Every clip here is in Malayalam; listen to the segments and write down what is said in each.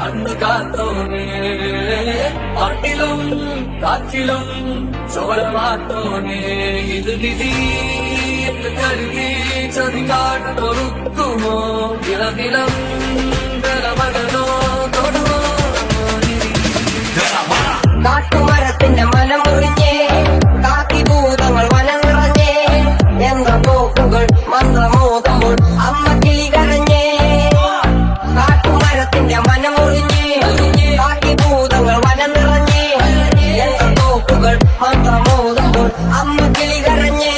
അന്ന് കാത്തോനെ പാട്ടിലും കാറ്റിലും ചോരമാത്തോനെ ഇത് വിധി എന്ന് കരുതി ചതി കാണുമോ ഇളനിലം മകനോ തൊടുമോ കാട്ടുമരത്തിന്റെ മനമുറിഞ്ഞേ കാക്കിഭൂതങ്ങൾ വനം നിറഞ്ഞേ യന്ത്രപോക്കുകൾ മന്ത്രമോതുമ്പോൾ അമ്മ കിളി കരഞ്ഞേ കാട്ടുമരത്തിന്റെ മനമുറിഞ്ഞേ കാക്കിഭൂതങ്ങൾ വനം നിറഞ്ഞേ യന്ത്രപോക്കുകൾ മന്ത്രമോതുമ്പോൾ അമ്മ കിളി കരഞ്ഞേ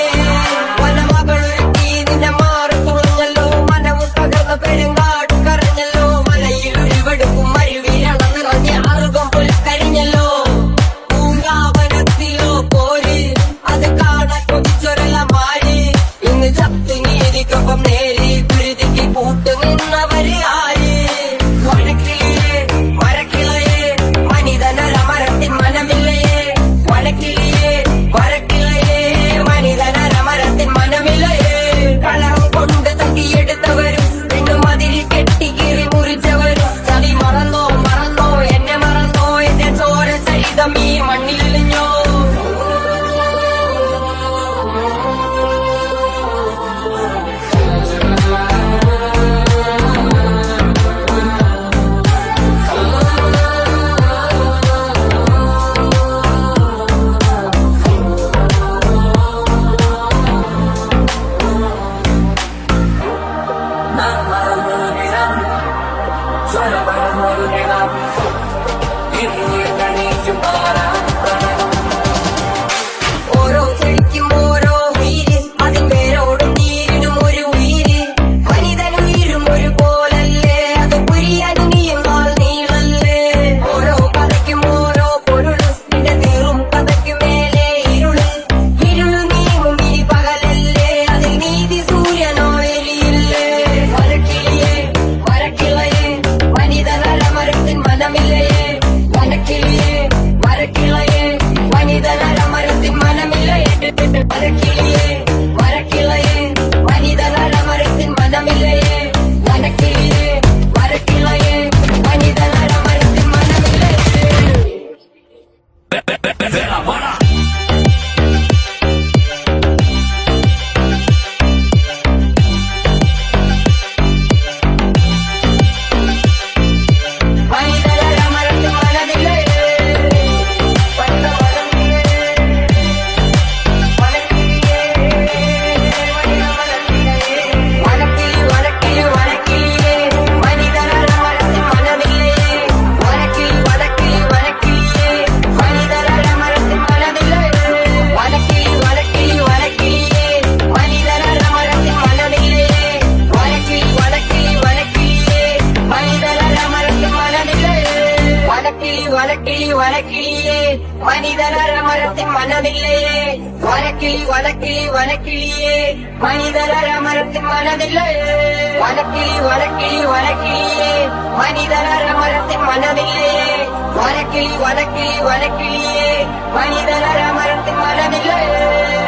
വനമകളൊരുക്കി നിന്നെ മാറി തുറഞ്ഞല്ലോ മനവും തകർന്ന പെരുങ്കാട് കരഞ്ഞല്ലോ മലയിൽ ഒഴിവെടുക്കും മരുവിരണ നിറഞ്ഞ അറുകം പുൽക്കരിഞ്ഞല്ലോ ൊപ്പം നേരി കുരുതിക്ക് കൂട്ടു നിന്നവര് ആര് വനക്കിളിയെ മരക്കിളയെ മനിതനര മരത്തിൻ മനമില്ലയെ വനക്കിളിയെ മരക്കിളയെ മനിതനര മരത്തിൻ മനമില്ലയെ കളകം കൊണ്ട് തട്ടിയെടുത്തവരും പെണ്ണു മതിരി കെട്ടി കീറി മുറിച്ചവരും ചതി മറന്നോ എന്നെ മറന്നോ എന്റെ ചോര ചരിതം ഈ മണ്ണിലലിഞ്ഞോ ഓരോ ചെടിക്കും ഓരോ ഉയിര് അതിൻ പേരോടും നീരിനും ഒരു ഉയിര് മനിതനുയിരും ഒരു പോലല്ലേ അത് പുരിയണിയും നാൾ നീളല്ലേ ഓരോ കഥയ്ക്കും ഓരോ പൊരുള് നിന്റെ നീറും കഥയ്ക്കു മേലെ ഇരുള് നീങ്ങും ഇനി പകലല്ലേ അതിൽ നീതി സൂര്യനോ എലിയില്ലേ മരക്കിളിയെ മരക്കിളയെ വനിതനര മരത്തിൻ മനമില്ലയെ വനക്കിളിയെ മരക്കിളയെ വനിതനര മരത്തിൻ മനമില്ലയെ മരക്കിളിയെ മരക്കിളയെ വനിതനര മരത്തിൻ മനമില്ലയെ വനക്കിളിയെ മരക്കിളയെ വനിതനര മരത്തിൻ മനമില്ലയെ വനിതനര മരത്തിൻ മനമില്ലയെ വനക്കിളിയെ മനിതനര മരത്തിൻ മനമില്ലയെ വനക്കിളി വനക്കിളിയെ മനിതനര മരത്തിൻ മനമില്ലയെ വനക്കിളിയെ മനിതനര മരത്തിൻ മനമില്ലയെ വനക്കിളി വനക്കിളിയെ മനിതനര മരത്തിൻ മനമില്ലയെ